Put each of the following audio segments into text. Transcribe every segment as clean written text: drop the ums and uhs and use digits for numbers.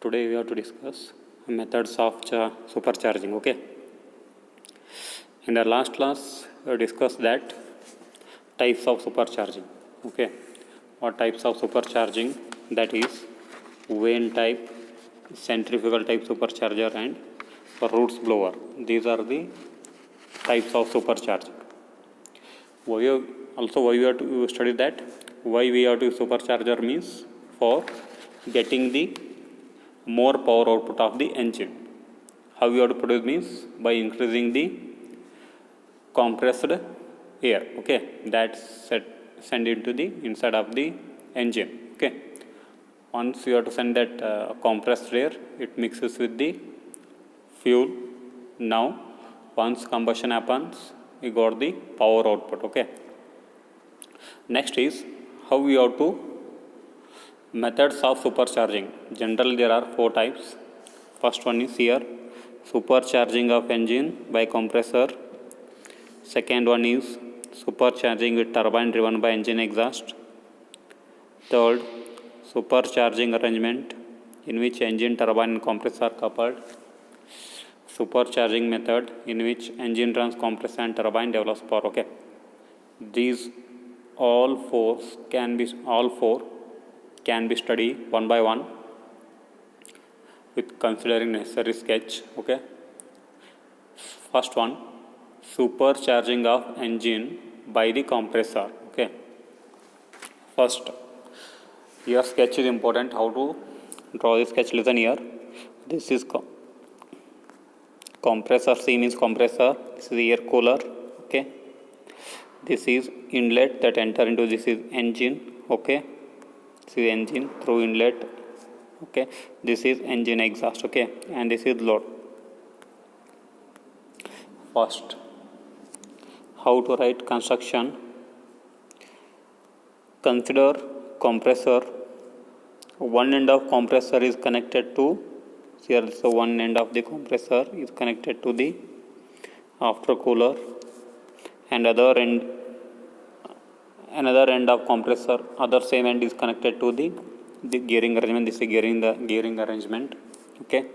Today we have to discuss methods of supercharging. Okay. In the last class, we discussed that types of supercharging. Okay. What types of supercharging? That is vane type, centrifugal type supercharger, and roots blower. These are the types of supercharging. Why we have to study that? Why we have to supercharger means for getting the more power output of the engine. How you have to produce means by increasing the compressed air. Okay, that's send into the inside of the engine. Okay, once you have to send that compressed air, it mixes with the fuel. Now, once combustion happens, we got the power output. Okay. Next is how we have to methods of supercharging. Generally, there are 4 types. First one is here, supercharging of engine by compressor. Second one is supercharging with turbine driven by engine exhaust. Third, supercharging arrangement in which engine, turbine and compressor are coupled. Supercharging method in which engine runs compressor and turbine develops power. Okay. These all four can be studied one by one with considering necessary sketch. Okay. First one, supercharging of engine by the compressor. Okay. First, your sketch is important. How to draw the sketch? Listen here. This is compressor. C means compressor. This is the air cooler. Okay. This is inlet that enter into this is engine. Okay. This is engine through inlet. Okay. This is engine exhaust. Okay. And this is load. First, how to write construction? Consider compressor. One end of compressor is connected to here. So one end of the compressor is connected to the after cooler, and another end of compressor, other same end is connected to the gearing arrangement. This is gearing arrangement. Okay.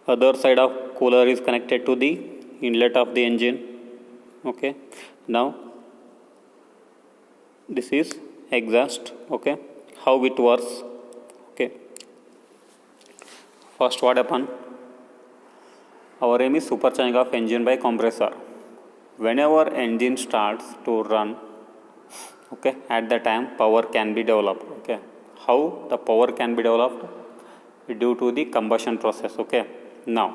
Other side of cooler is connected to the inlet of the engine. Okay. Now this is exhaust. Okay. How it works? Okay. First, what happen? Our aim is supercharging of engine by compressor. Whenever engine starts to run, okay, at the time power can be developed. Okay. How the power can be developed? Due to the combustion process. Okay. Now,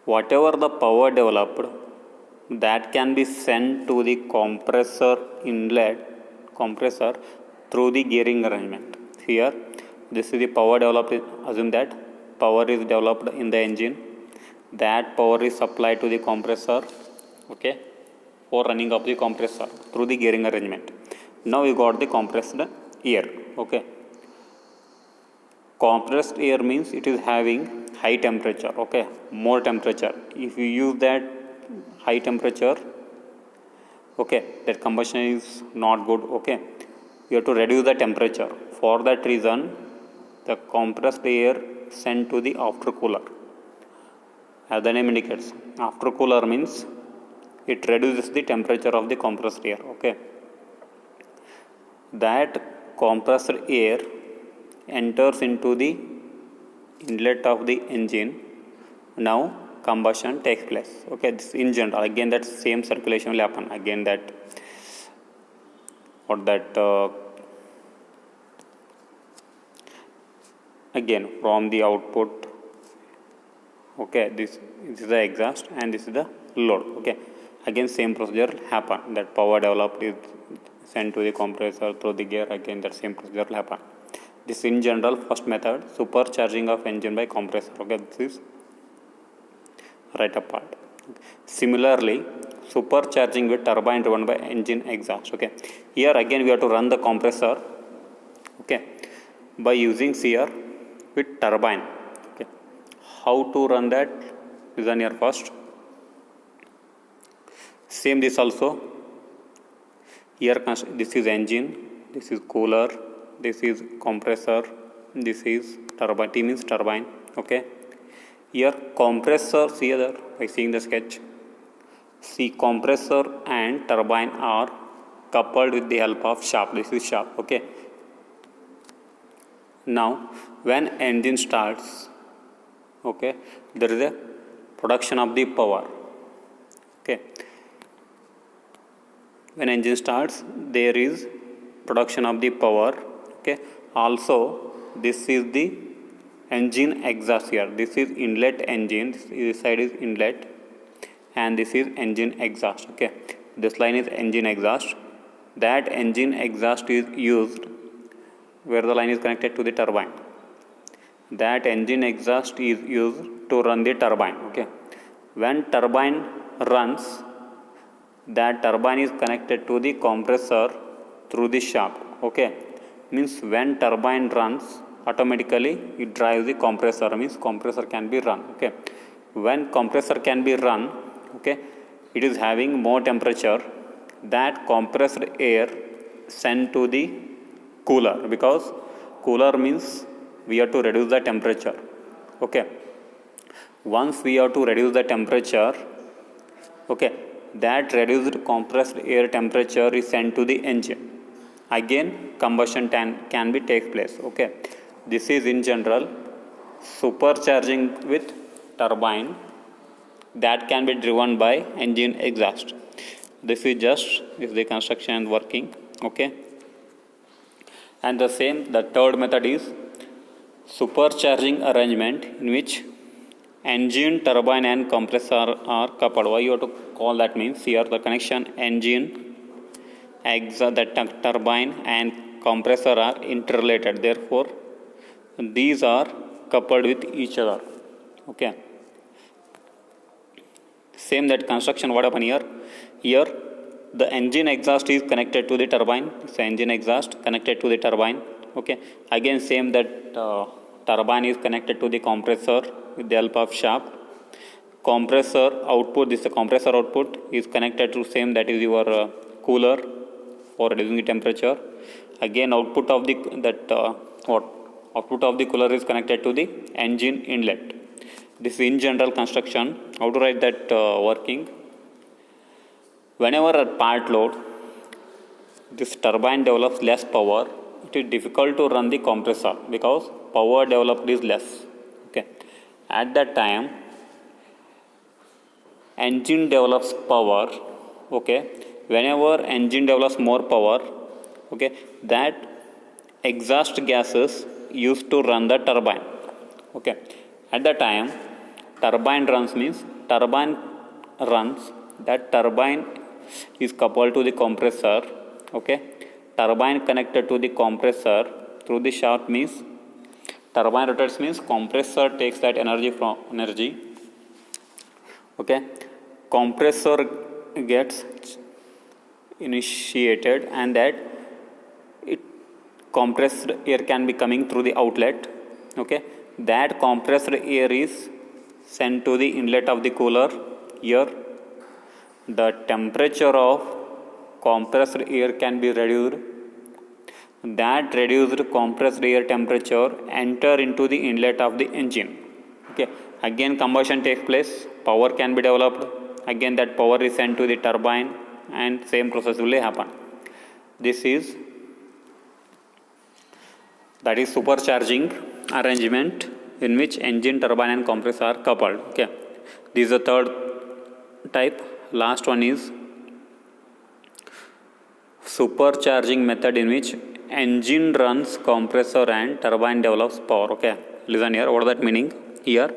whatever the power developed, that can be sent to the compressor through the gearing arrangement. Here, this is the power developed. Assume that power is developed in the engine. That power is supplied to the compressor. Okay, for running of the compressor through the gearing arrangement. Now we got the compressed air. Okay. Compressed air means it is having high temperature. Okay, more temperature. If you use that high temperature, okay, that combustion is not good. Okay, you have to reduce the temperature. For that reason, the compressed air sent to the aftercooler. As the name indicates, aftercooler means it reduces the temperature of the compressed air. Okay, that compressed air enters into the inlet of the engine. Now combustion takes place. Okay, this in general. Again, that same circulation will happen. Again, again from the output. Okay, this is the exhaust and this is the load. Okay, again same procedure will happen. That power developed is sent to the compressor through the gear. Again, that same procedure will happen. This in general first method, supercharging of engine by compressor. Okay, this is right apart. Similarly, supercharging with turbine driven by engine exhaust. Okay, here again we have to run the compressor. Okay, by using here with turbine. Okay, how to run that? Listen here first. Same this also. Here this is engine, this is cooler, this is compressor. This is turbine. T means turbine. Okay. Here compressor, see here by seeing the sketch. See, compressor and turbine are coupled with the help of shaft. This is shaft. Okay. Now, when engine starts, okay, there is a production of the power. Okay. When engine starts, there is production of the power. Okay. Also, this is the engine exhaust here. This is inlet engine. This side is inlet, and this is engine exhaust. Okay. This line is engine exhaust. That engine exhaust is used where the line is connected to the turbine. That engine exhaust is used to run the turbine. Okay. When turbine runs, that turbine is connected to the compressor through the shaft. Okay. Means when turbine runs, automatically it drives the compressor. Means compressor can be run. Okay. When compressor can be run, okay, it is having more temperature. That compressed air sent to the cooler, because cooler means we have to reduce the temperature. Okay. Once we have to reduce the temperature, okay, that reduced compressed air temperature is sent to the engine. Again, combustion can be take place. Okay. This is in general supercharging with turbine that can be driven by engine exhaust. This is just the construction and working. Okay. And the third method is supercharging arrangement, in which engine, turbine and compressor are coupled. Why you have to call that means here the connection engine, exhaust, the turbine and compressor are interrelated. Therefore, these are coupled with each other. Okay. Same that construction, what happened here? Here the engine exhaust is connected to the turbine. So engine exhaust connected to the turbine. Okay. Again same that turbine is connected to the compressor with the help of shaft. Compressor output, this compressor output is connected to same, that is your cooler for reducing the temperature. Again output of the output of the cooler is connected to the engine inlet. This is in general construction. How to write that working? Whenever at part load, this turbine develops less power, it is difficult to run the compressor because power developed is less. Okay. At that time, engine develops power. Okay. Whenever engine develops more power, okay, that exhaust gases used to run the turbine. Okay. At that time, turbine runs means turbine runs. That turbine is coupled to the compressor. Okay. Turbine connected to the compressor through the shaft means turbine rotates means compressor takes that energy from energy. Okay. Compressor gets initiated, and that it compressed air can be coming through the outlet. Okay. That compressed air is sent to the inlet of the cooler. Here the temperature of compressed air can be reduced. That reduced compressed air temperature enter into the inlet of the engine. Okay. Again combustion takes place, power can be developed. Again that power is sent to the turbine, and same process will happen. This is supercharging arrangement, in which engine, turbine and compressor are coupled. Okay. This is the third type. Last one is supercharging method, in which engine runs compressor and turbine develops power. Okay. Listen here, what is that meaning? Here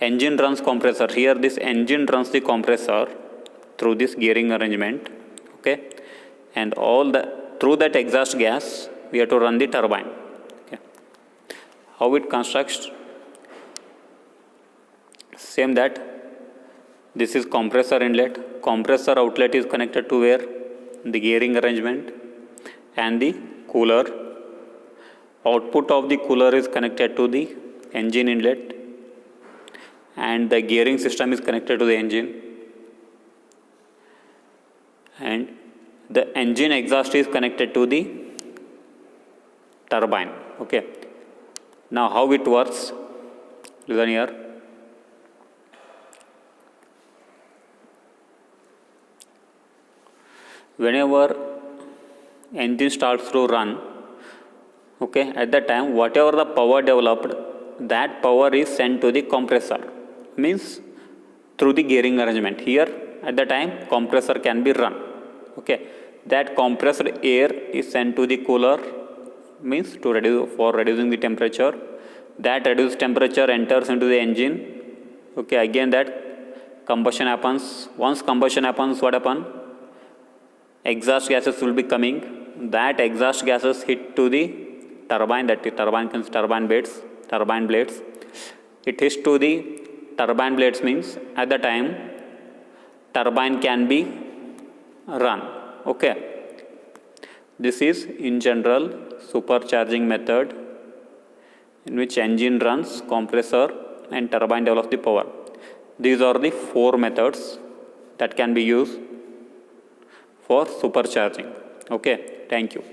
engine runs compressor. Here this engine runs the compressor through this gearing arrangement. Okay. And through that exhaust gas we have to run the turbine. Okay. How it constructs? Same that this is compressor inlet. Compressor outlet is connected to where? The gearing arrangement, and the cooler. Output of the cooler is connected to the engine inlet, and the gearing system is connected to the engine, and the engine exhaust is connected to the turbine. Okay. Now how it works, listen here. Whenever engine starts to run, okay, at that time whatever the power developed, that power is sent to the compressor, means through the gearing arrangement. Here at the time compressor can be run, okay, that compressed air is sent to the cooler, means to reducing the temperature. That reduced temperature enters into the engine, okay, again that combustion happens. Once combustion happens, what happens? Exhaust gases will be coming. That exhaust gases hit to the turbine, that the turbine blades. It hits to the turbine blades, means at the time turbine can be run, okay. This is in general supercharging method in which engine runs, compressor and turbine develops the power. These are the 4 methods that can be used for supercharging. Okay, thank you.